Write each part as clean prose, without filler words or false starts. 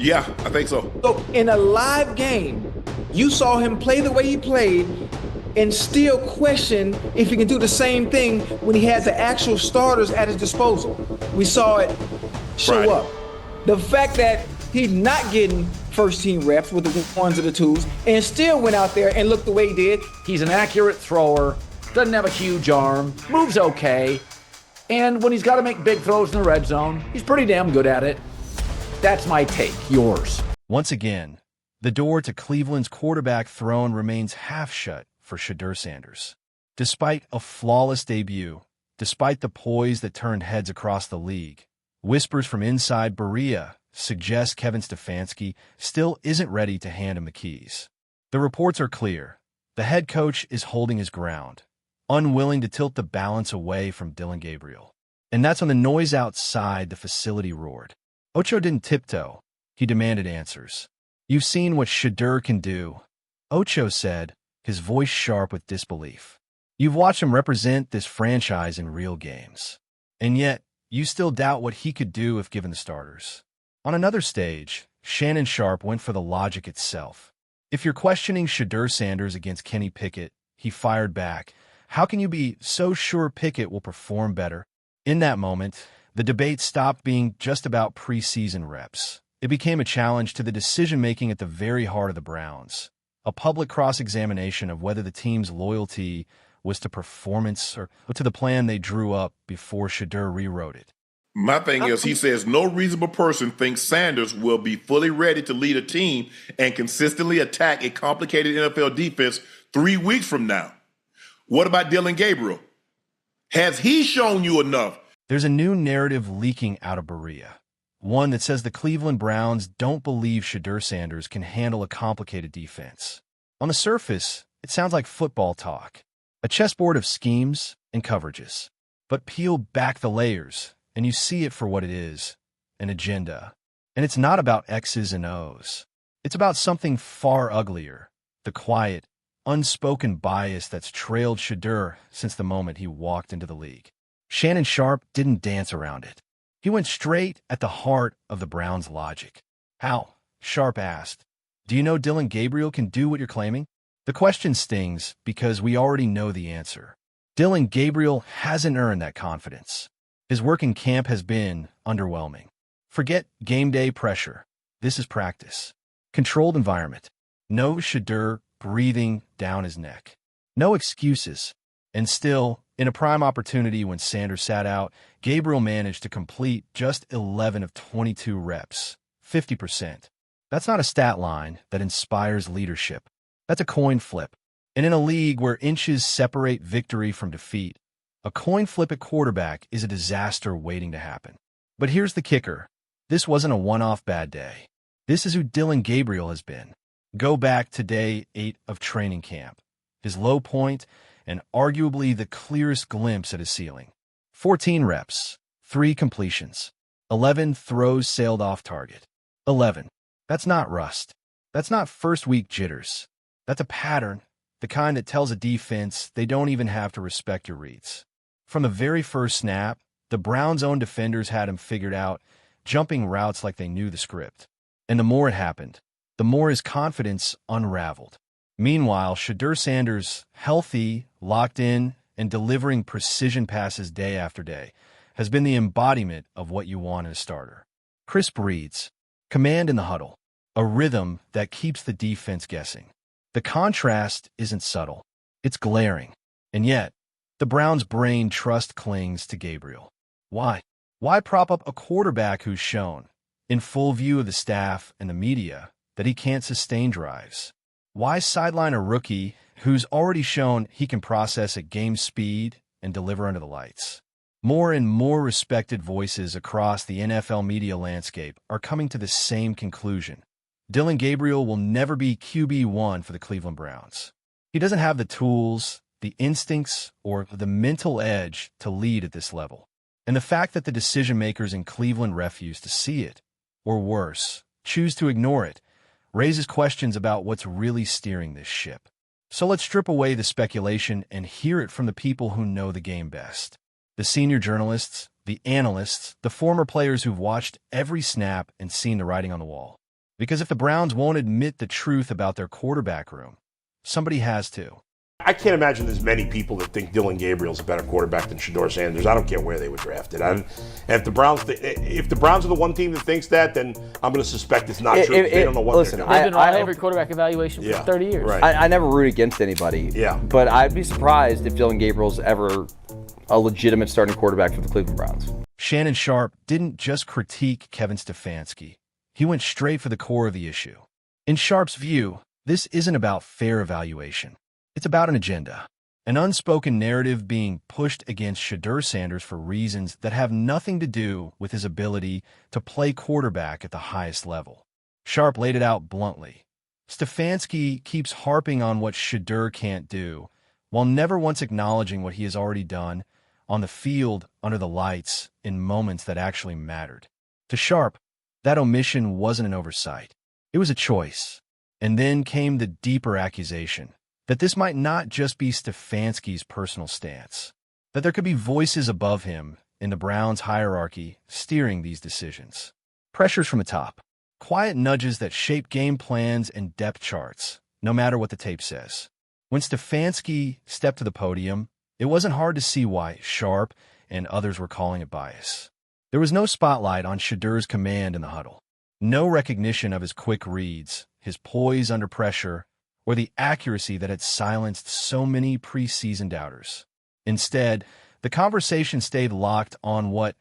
Yeah, I think so. So in a live game, you saw him play the way he played and still question if he can do the same thing when he had the actual starters at his disposal. We saw it show up. The fact that he's not getting first team reps with the ones or the twos and still went out there and looked the way he did. He's an accurate thrower, doesn't have a huge arm, moves okay, and when he's got to make big throws in the red zone, he's pretty damn good at it. That's my take. Yours. Once again, the door to Cleveland's quarterback throne remains half shut for Shedeur Sanders. Despite a flawless debut, despite the poise that turned heads across the league, whispers from inside Berea suggest Kevin Stefanski still isn't ready to hand him the keys. The reports are clear. The head coach is holding his ground, unwilling to tilt the balance away from Dylan Gabriel. And that's when the noise outside the facility roared. Ocho didn't tiptoe. He demanded answers. "You've seen what Shedeur can do," Ocho said, his voice sharp with disbelief. "You've watched him represent this franchise in real games. And yet, you still doubt what he could do if given the starters." On another stage, Shannon Sharpe went for the logic itself. "If you're questioning Shedeur Sanders against Kenny Pickett," he fired back, "how can you be so sure Pickett will perform better?" In that moment, the debate stopped being just about preseason reps. It became a challenge to the decision-making at the very heart of the Browns, a public cross-examination of whether the team's loyalty was to performance or to the plan they drew up before Shedeur rewrote it. My thing is, he says no reasonable person thinks Sanders will be fully ready to lead a team and consistently attack a complicated NFL defense 3 weeks from now. What about Dylan Gabriel? Has he shown you enough? There's a new narrative leaking out of Berea, one that says the Cleveland Browns don't believe Shedeur Sanders can handle a complicated defense. On the surface, it sounds like football talk, a chessboard of schemes and coverages. But peel back the layers, and you see it for what it is, an agenda. And it's not about X's and O's. It's about something far uglier, the quiet, unspoken bias that's trailed Shedeur since the moment he walked into the league. Shannon Sharpe didn't dance around it. He went straight at the heart of the Browns' logic. "How?" Sharpe asked. "Do you know Dylan Gabriel can do what you're claiming?" The question stings because we already know the answer. Dylan Gabriel hasn't earned that confidence. His work in camp has been underwhelming. Forget game day pressure. This is practice. Controlled environment. No Shedeur breathing down his neck. No excuses. And still, in a prime opportunity when Sanders sat out, Gabriel managed to complete just 11 of 22 reps, 50%. That's not a stat line that inspires leadership. That's a coin flip. And in a league where inches separate victory from defeat, a coin flip at quarterback is a disaster waiting to happen. But here's the kicker. This wasn't a one-off bad day. This is who Dylan Gabriel has been. Go back to day 8 of training camp. His low point and arguably the clearest glimpse at his ceiling. 14 reps, 3 completions, 11 throws sailed off target. 11. That's not rust. That's not first-week jitters. That's a pattern, the kind that tells a defense they don't even have to respect your reads. From the very first snap, the Browns' own defenders had him figured out, jumping routes like they knew the script. And the more it happened, the more his confidence unraveled. Meanwhile, Shedeur Sanders, healthy, locked in, and delivering precision passes day after day, has been the embodiment of what you want in a starter. Crisp reads, command in the huddle, a rhythm that keeps the defense guessing. The contrast isn't subtle, it's glaring. And yet, the Browns' brain trust clings to Gabriel. Why? Why prop up a quarterback who's shown, in full view of the staff and the media, that he can't sustain drives? Why sideline a rookie who's already shown he can process at game speed and deliver under the lights? More and more respected voices across the NFL media landscape are coming to the same conclusion. Dylan Gabriel will never be QB1 for the Cleveland Browns. He doesn't have the tools, the instincts, or the mental edge to lead at this level. And the fact that the decision-makers in Cleveland refuse to see it, or worse, choose to ignore it, raises questions about what's really steering this ship. So let's strip away the speculation and hear it from the people who know the game best. The senior journalists, the analysts, the former players who've watched every snap and seen the writing on the wall. Because if the Browns won't admit the truth about their quarterback room, somebody has to. I can't imagine there's many people that think Dylan Gabriel's a better quarterback than Shedeur Sanders. I don't care where they were drafted. And if the Browns are the one team that thinks that, then I'm going to suspect it's not true. They don't know what they're doing. They've been on every quarterback evaluation for 30 years. Right. I never root against anybody. Yeah. But I'd be surprised if Dylan Gabriel's ever a legitimate starting quarterback for the Cleveland Browns. Shannon Sharpe didn't just critique Kevin Stefanski. He went straight for the core of the issue. In Sharpe's view, this isn't about fair evaluation. It's about an agenda. An unspoken narrative being pushed against Shedeur Sanders for reasons that have nothing to do with his ability to play quarterback at the highest level. Sharpe laid it out bluntly. Stefanski keeps harping on what Shedeur can't do, while never once acknowledging what he has already done on the field, under the lights, in moments that actually mattered. To Sharpe, that omission wasn't an oversight. It was a choice. And then came the deeper accusation that this might not just be Stefanski's personal stance, that there could be voices above him in the Browns' hierarchy steering these decisions. Pressures from the top, quiet nudges that shape game plans and depth charts, no matter what the tape says. When Stefanski stepped to the podium, it wasn't hard to see why Sharpe and others were calling it bias. There was no spotlight on Shedeur's command in the huddle, no recognition of his quick reads, his poise under pressure, or the accuracy that had silenced so many preseason doubters. Instead, the conversation stayed locked on what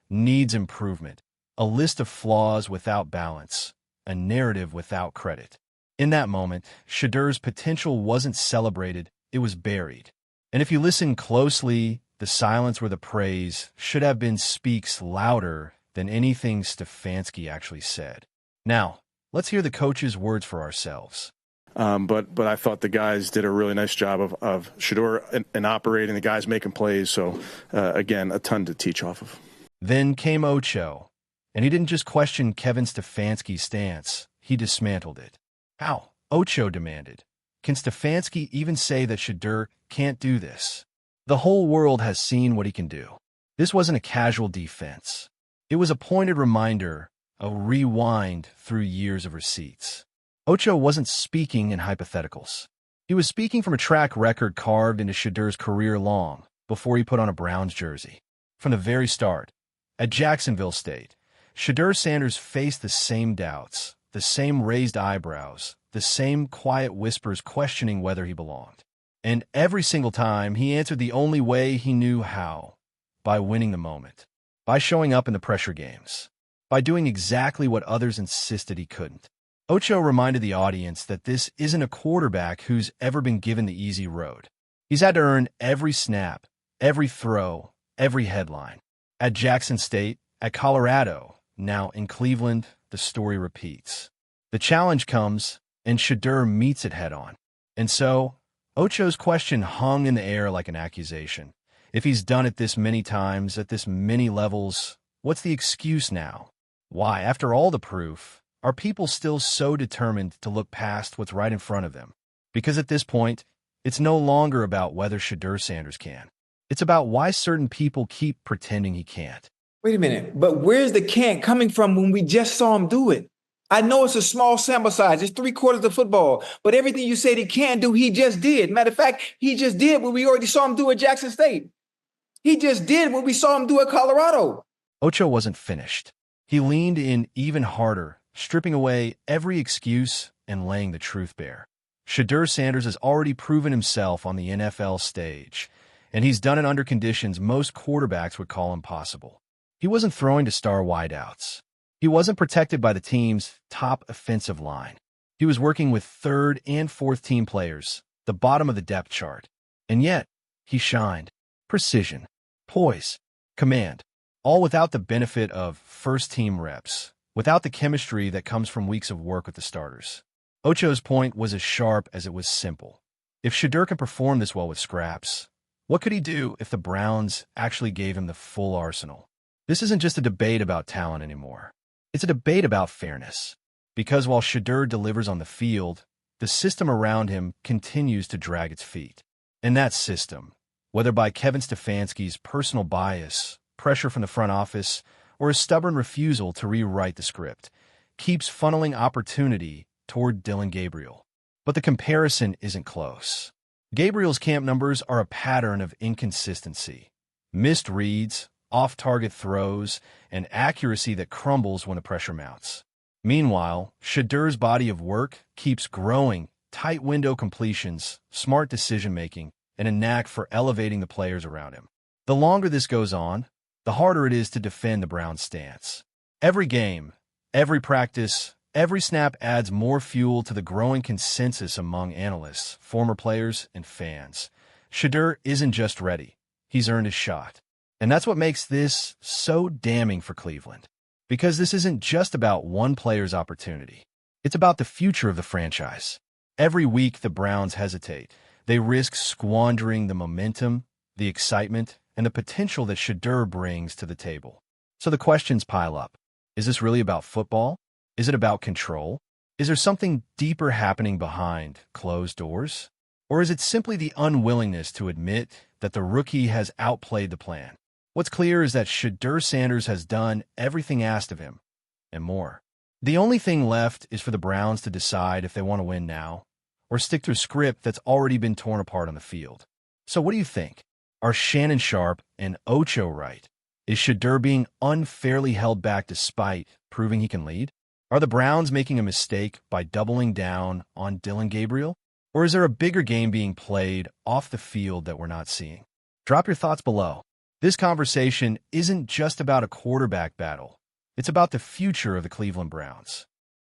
needs improvement, a list of flaws without balance, a narrative without credit. In that moment, Shedeur's potential wasn't celebrated, it was buried. And if you listen closely, the silence where the praise should have been speaks louder than anything Stefanski actually said. Now, let's hear the coach's words for ourselves. But I thought the guys did a really nice job of Shedeur and operating, the guys making plays. So, again, a ton to teach off of. Then came Ocho, and he didn't just question Kevin Stefanski's stance, he dismantled it. How? Ocho demanded. Can Stefanski even say that Shedeur can't do this? The whole world has seen what he can do. This wasn't a casual defense. It was a pointed reminder, a rewind through years of receipts. Ocho wasn't speaking in hypotheticals. He was speaking from a track record carved into Shedeur's career long before he put on a Browns jersey. From the very start, at Jacksonville State, Shedeur Sanders faced the same doubts, the same raised eyebrows, the same quiet whispers questioning whether he belonged. And every single time, he answered the only way he knew how, by winning the moment, by showing up in the pressure games, by doing exactly what others insisted he couldn't. Ocho reminded the audience that this isn't a quarterback who's ever been given the easy road. He's had to earn every snap, every throw, every headline. At Jackson State, at Colorado, now in Cleveland, the story repeats. The challenge comes, and Shedeur meets it head-on. And so, Ocho's question hung in the air like an accusation. If he's done it this many times, at this many levels, what's the excuse now? Why, after all the proof, are people still so determined to look past what's right in front of them? Because at this point, it's no longer about whether Shedeur Sanders can. It's about why certain people keep pretending he can't. Wait a minute, but where's the can't coming from when we just saw him do it? I know it's a small sample size. It's 3/4 of football. But everything you said he can't do, he just did. Matter of fact, he just did what we already saw him do at Jackson State. He just did what we saw him do at Colorado. Ocho wasn't finished. He leaned in even harder, stripping away every excuse and laying the truth bare. Shedeur Sanders has already proven himself on the NFL stage, and he's done it under conditions most quarterbacks would call impossible. He wasn't throwing to star wideouts. He wasn't protected by the team's top offensive line. He was working with third and fourth team players, the bottom of the depth chart. And yet, he shined. Precision, poise, command, all without the benefit of first-team reps, without the chemistry that comes from weeks of work with the starters. Ocho's point was as sharp as it was simple. If Shedeur can perform this well with scraps, what could he do if the Browns actually gave him the full arsenal? This isn't just a debate about talent anymore. It's a debate about fairness. Because while Shedeur delivers on the field, the system around him continues to drag its feet. And that system, whether by Kevin Stefanski's personal bias, pressure from the front office, or a stubborn refusal to rewrite the script, keeps funneling opportunity toward Dylan Gabriel. But the comparison isn't close. Gabriel's camp numbers are a pattern of inconsistency. Missed reads, off-target throws, and accuracy that crumbles when the pressure mounts. Meanwhile, Shedeur's body of work keeps growing, tight window completions, smart decision-making, and a knack for elevating the players around him. The longer this goes on, the harder it is to defend the Browns' stance. Every game, every practice, every snap adds more fuel to the growing consensus among analysts, former players, and fans. Shedeur isn't just ready. He's earned his shot. And that's what makes this so damning for Cleveland. Because this isn't just about one player's opportunity. It's about the future of the franchise. Every week the Browns hesitate. They risk squandering the momentum, the excitement, and the potential that Shedeur brings to the table. So the questions pile up. Is this really about football? Is it about control? Is there something deeper happening behind closed doors? Or is it simply the unwillingness to admit that the rookie has outplayed the plan? What's clear is that Shedeur Sanders has done everything asked of him, and more. The only thing left is for the Browns to decide if they want to win now, or stick to a script that's already been torn apart on the field. So what do you think? Are Shannon Sharpe and Ocho right? Is Shedeur being unfairly held back despite proving he can lead? Are the Browns making a mistake by doubling down on Dylan Gabriel? Or is there a bigger game being played off the field that we're not seeing? Drop your thoughts below. This conversation isn't just about a quarterback battle. It's about the future of the Cleveland Browns.